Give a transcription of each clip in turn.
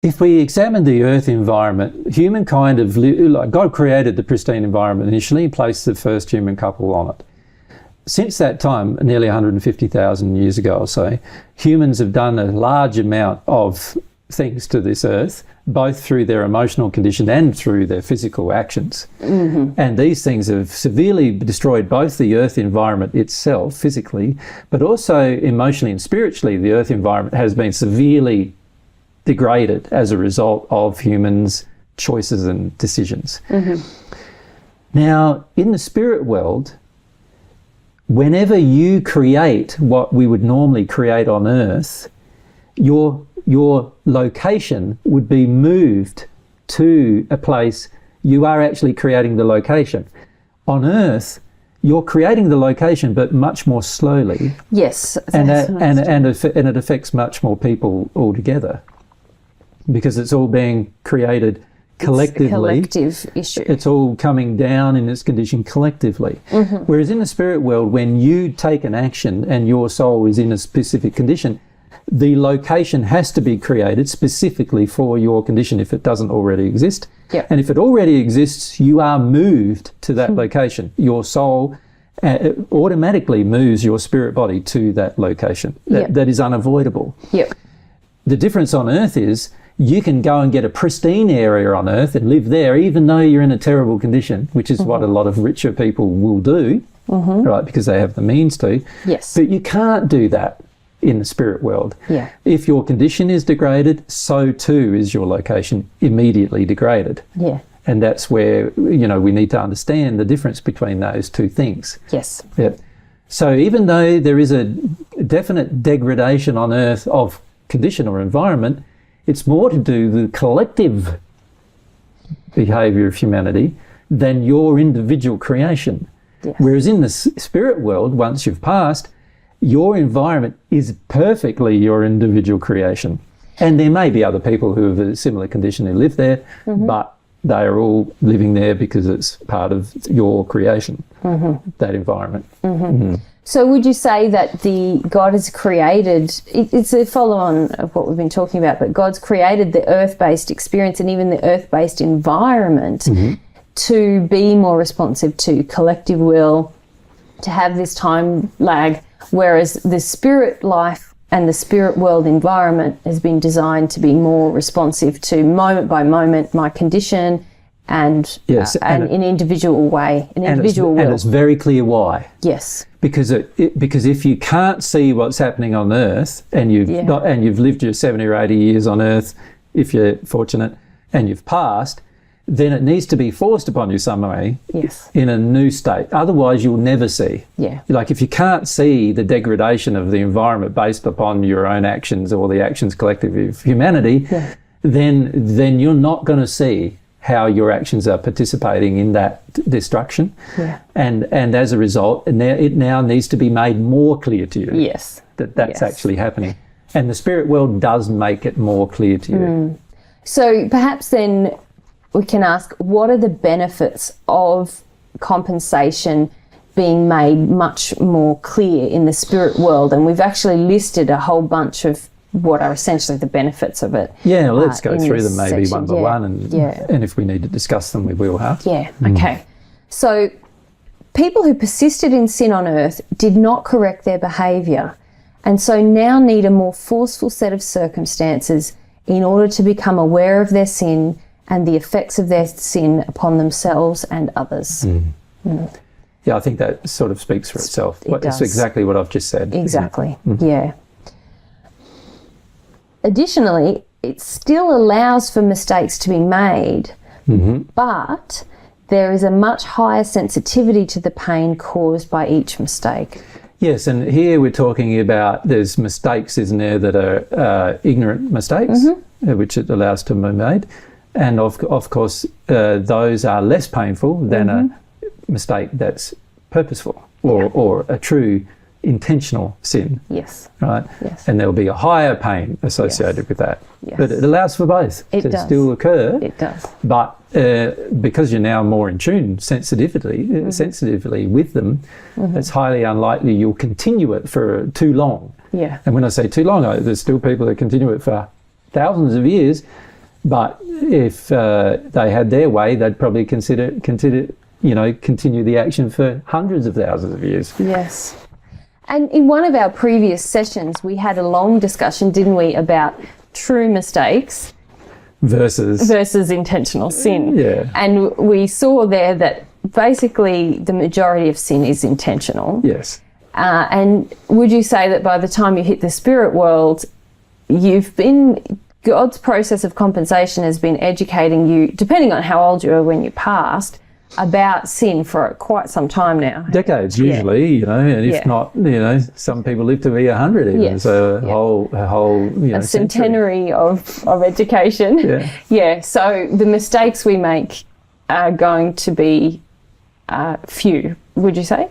if we examine the earth environment, humankind like God created the pristine environment initially and placed the first human couple on it. Since that time, nearly 150,000 years ago or so, humans have done a large amount of things to this earth, both through their emotional condition and through their physical actions. And these things have severely destroyed both the earth environment itself, physically, but also emotionally and spiritually. The earth environment has been severely degraded as a result of humans' choices and decisions. Now, in the spirit world, whenever you create what we would normally create on earth, your location would be moved to a place. You are actually creating the location. On earth, you're creating the location, but much more slowly. Yes. And it affects much more people altogether, because it's all being created collectively. It's a collective issue. It's all coming down in its condition collectively. Whereas in the spirit world, when you take an action and your soul is in a specific condition, the location has to be created specifically for your condition if it doesn't already exist. And if it already exists, you are moved to that location. Your soul automatically moves your spirit body to that location. That is unavoidable. The difference on earth is you can go and get a pristine area on earth and live there even though you're in a terrible condition, which is what a lot of richer people will do, right, because they have the means to. But you can't do that in the spirit world. If your condition is degraded, so too is your location immediately degraded. And that's where, you know, we need to understand the difference between those two things. So even though there is a definite degradation on earth of condition or environment, it's more to do with the collective behaviour of humanity than your individual creation. Whereas in the spirit world, once you've passed, your environment is perfectly your individual creation. And there may be other people who have a similar condition who live there, but they are all living there because it's part of your creation, that environment. So would you say that God has created, it's a follow-on of what we've been talking about, but God's created the earth-based experience and even the earth-based environment to be more responsive to collective will, to have this time lag, whereas the spirit life and the spirit world environment has been designed to be more responsive to moment by moment, my condition, and an individual way, an individual will. And it's very clear why. Because if you can't see what's happening on earth, and you've lived your 70 or 80 years on earth, if you're fortunate, and you've passed, then it needs to be forced upon you some way in a new state. Otherwise, you'll never see. Like if you can't see the degradation of the environment based upon your own actions or the actions collectively of humanity, then you're not going to see how your actions are participating in that destruction. And as a result, it now needs to be made more clear to you that's actually happening. And the spirit world does make it more clear to you. So perhaps then we can ask, what are the benefits of compensation being made much more clear in the spirit world? And we've actually listed a whole bunch of what are essentially the benefits of it. Let's go through them maybe one by one, and if we need to discuss them, we will have. Okay. So people who persisted in sin on earth did not correct their behaviour, and so now need a more forceful set of circumstances in order to become aware of their sin and the effects of their sin upon themselves and others. Yeah, I think that sort of speaks for itself. It's exactly what I've just said. Exactly, yeah. Additionally, it still allows for mistakes to be made, but there is a much higher sensitivity to the pain caused by each mistake. Yes, and here we're talking about there's mistakes, isn't there, that are ignorant mistakes, which it allows to be made. And of course, those are less painful than a mistake that's purposeful or a true intentional sin. Right? And there'll be a higher pain associated with that. But it allows for both to still occur. It does. But because you're now more in tune sensitively with them, it's highly unlikely you'll continue it for too long. And when I say too long, there's still people that continue it for thousands of years, But if they had their way, they'd probably continue the action for hundreds of thousands of years. Yes. And in one of our previous sessions, we had a long discussion, didn't we, about true mistakes versus intentional sin. Yeah. And we saw there that basically the majority of sin is intentional. Yes. And would you say that by the time you hit the spirit world, God's process of compensation has been educating you, depending on how old you were when you passed, about sin for quite some time now? Decades usually, and if not, some people live to be 100 even. Yes. So a whole a centenary of education. Yeah. Yeah. So the mistakes we make are going to be few, would you say?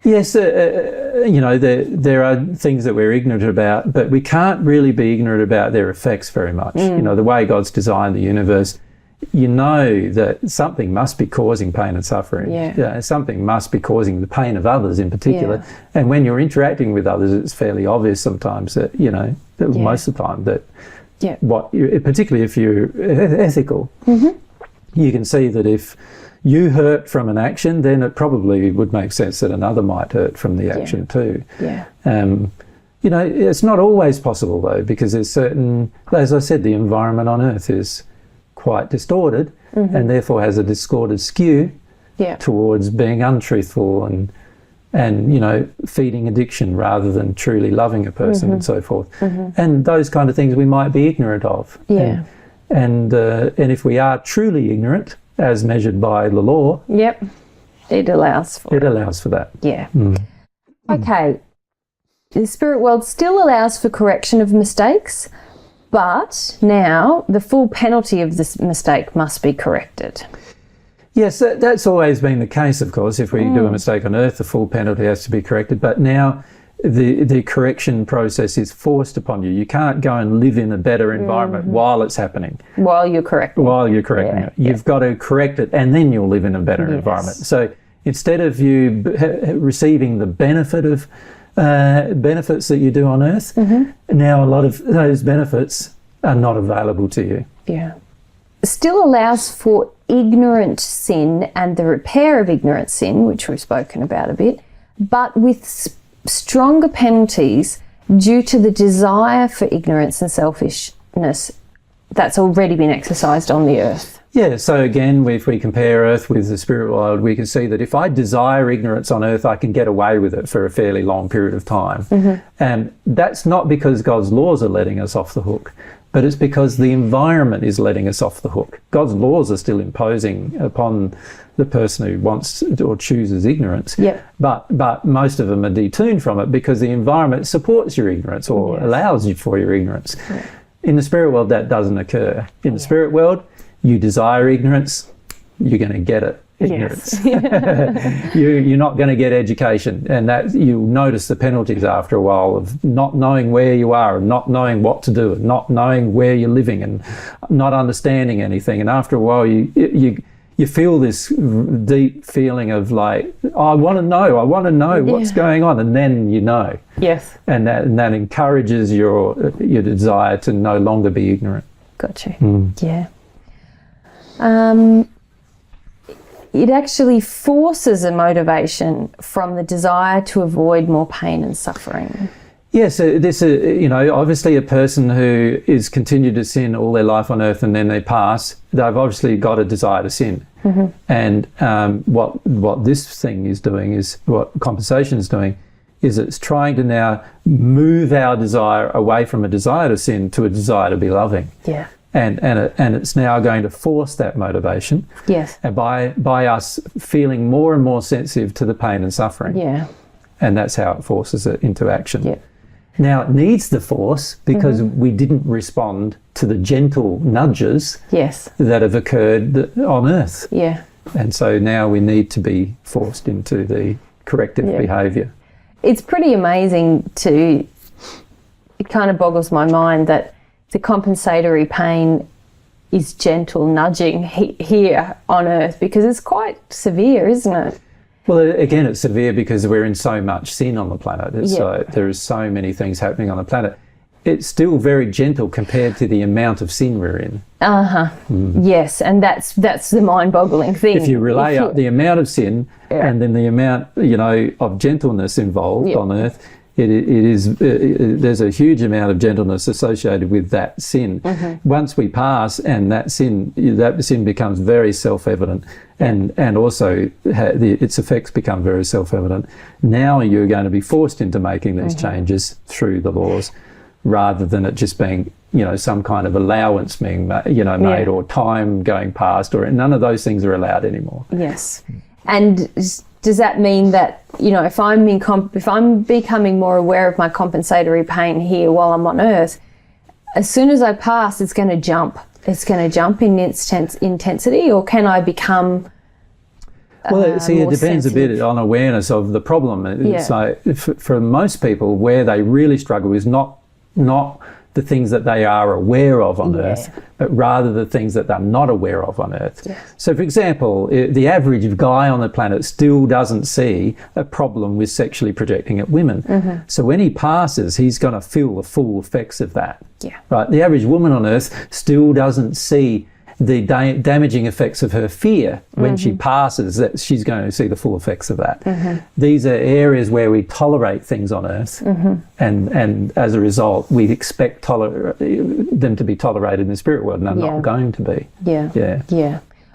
Yes, there are things that we're ignorant about, but we can't really be ignorant about their effects very much. The way God's designed the universe, that something must be causing pain and suffering. Yeah. Something must be causing the pain of others in particular. Yeah. And when you're interacting with others, it's fairly obvious sometimes that, most of the time that particularly if you're ethical, you can see that if you hurt from an action, then it probably would make sense that another might hurt from the action too. Yeah. It's not always possible though, because there's certain, as I said, the environment on Earth is quite distorted and therefore has a distorted skew towards being untruthful and feeding addiction rather than truly loving a person and so forth. And those kind of things we might be ignorant of. Yeah. And if we are truly ignorant, as measured by the law, it allows for that. Yeah. Okay. The spirit world still allows for correction of mistakes, but now the full penalty of this mistake must be corrected. Yes, that's always been the case, of course. If we do a mistake on Earth, the full penalty has to be corrected. But now the correction process is forced upon you. You can't go and live in a better environment while it's happening. While you're correcting it. You've got to correct it and then you'll live in a better environment. So instead of you receiving the benefit of benefits that you do on Earth, now a lot of those benefits are not available to you. Yeah. Still allows for ignorant sin and the repair of ignorant sin, which we've spoken about a bit, but with stronger penalties due to the desire for ignorance and selfishness that's already been exercised on the earth. Yeah, so again, if we compare Earth with the spirit world, we can see that if I desire ignorance on Earth, I can get away with it for a fairly long period of time. And that's not because God's laws are letting us off the hook, but it's because the environment is letting us off the hook. God's laws are still imposing upon the person who wants or chooses ignorance, but most of them are detuned from it because the environment supports your ignorance or allows you for your ignorance. In the spirit world, that doesn't occur. In the spirit world, you desire ignorance, you're going to get it. Ignorance. You're not going to get education, and that you'll notice the penalties after a while of not knowing where you are and not knowing what to do and not knowing where you're living and not understanding anything. And after a while you feel this deep feeling of like, I want to know what's going on, and then you know. Yes. And that encourages your desire to no longer be ignorant. Gotcha. Yeah. It actually forces a motivation from the desire to avoid more pain and suffering. Yes, this obviously a person who is continued to sin all their life on Earth and then they pass, they've obviously got a desire to sin. And what this thing is doing is, what compensation is doing, is it's trying to now move our desire away from a desire to sin to a desire to be loving. Yeah. And it's now going to force that motivation. Yes. By us feeling more and more sensitive to the pain and suffering. Yeah. And that's how it forces it into action. Yeah. Now it needs the force because we didn't respond to the gentle nudges that have occurred on Earth. Yeah. And so now we need to be forced into the corrective behaviour. It's pretty amazing it kind of boggles my mind that the compensatory pain is gentle nudging here on Earth, because it's quite severe, isn't it? Well, again, it's severe because we're in so much sin on the planet. There is so many things happening on the planet. it's still very gentle compared to the amount of sin we're in. Yes, and that's the mind-boggling thing. If you relay up the amount of sin and then the amount, of gentleness involved on earth, there's a huge amount of gentleness associated with that sin. Once we pass, and that sin becomes very self-evident, and also its effects become very self-evident. Now you're going to be forced into making these changes through the laws, rather than it just being some kind of allowance being made or time going past, or none of those things are allowed anymore. Yes. And does that mean that, if I'm becoming more aware of my compensatory pain here while I'm on earth, as soon as I pass, it's going to jump? It's going to jump in intensity, or can I become Well, it depends sensitive? a bit on awareness of the problem. It's like, for most people, where they really struggle is not the things that they are aware of on earth, but rather the things that they're not aware of on earth. So, for example, the average guy on the planet still doesn't see a problem with sexually projecting at women. So when he passes, he's going to feel the full effects of that. Right? The average woman on earth still doesn't see the damaging effects of her fear. When she passes, that she's going to see the full effects of that. These are areas where we tolerate things on earth, and as a result, we expect them to be tolerated in the spirit world, and they're not going to be.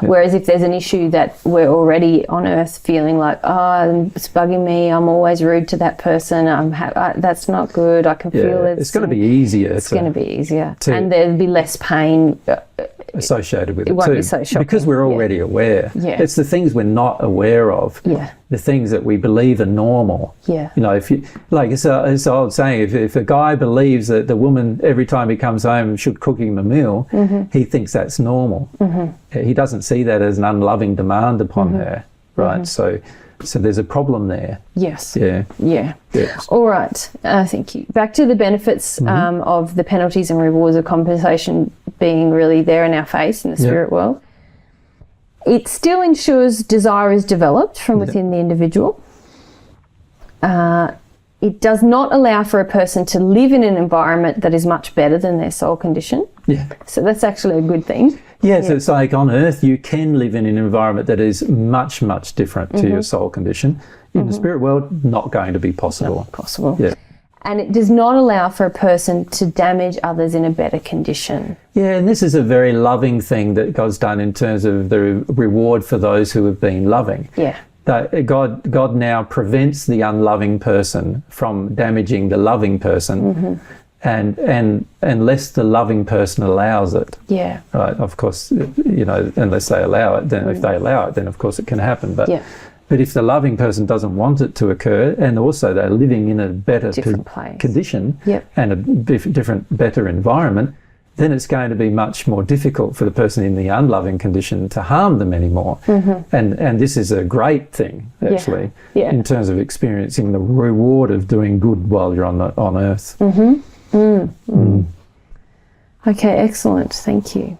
Whereas if there's an issue that we're already on earth feeling like, it's bugging me, I'm always rude to that person, that's not good, I can feel it. It's going to be easier. It's going to be easier. And there'll be less pain associated with it won't too, be so shocking. because we're already aware. It's the things we're not aware of, the things that we believe are normal. If you it's an old saying, if a guy believes that the woman every time he comes home should cook him a meal, he thinks that's normal. He doesn't see that as an unloving demand upon her, right? So there's a problem there. Yes. All right. Thank you. Back to the benefits of the penalties and rewards of compensation being really there in our face in the spirit world. It still ensures desire is developed from within the individual. It does not allow for a person to live in an environment that is much better than their soul condition. So that's actually a good thing. So it's like on earth you can live in an environment that is much, much different to your soul condition. In the spirit world, not going to be possible. Not possible. And it does not allow for a person to damage others in a better condition. And this is a very loving thing that God's done in terms of the reward for those who have been loving. That God now prevents the unloving person from damaging the loving person, and unless the loving person allows it. Right. Of course, unless they allow it, then if they allow it, then of course it can happen. But if the loving person doesn't want it to occur, and also they're living in a better condition and a different, better environment, then it's going to be much more difficult for the person in the unloving condition to harm them anymore. And this is a great thing, actually, in terms of experiencing the reward of doing good while you're on earth. Okay, excellent. Thank you.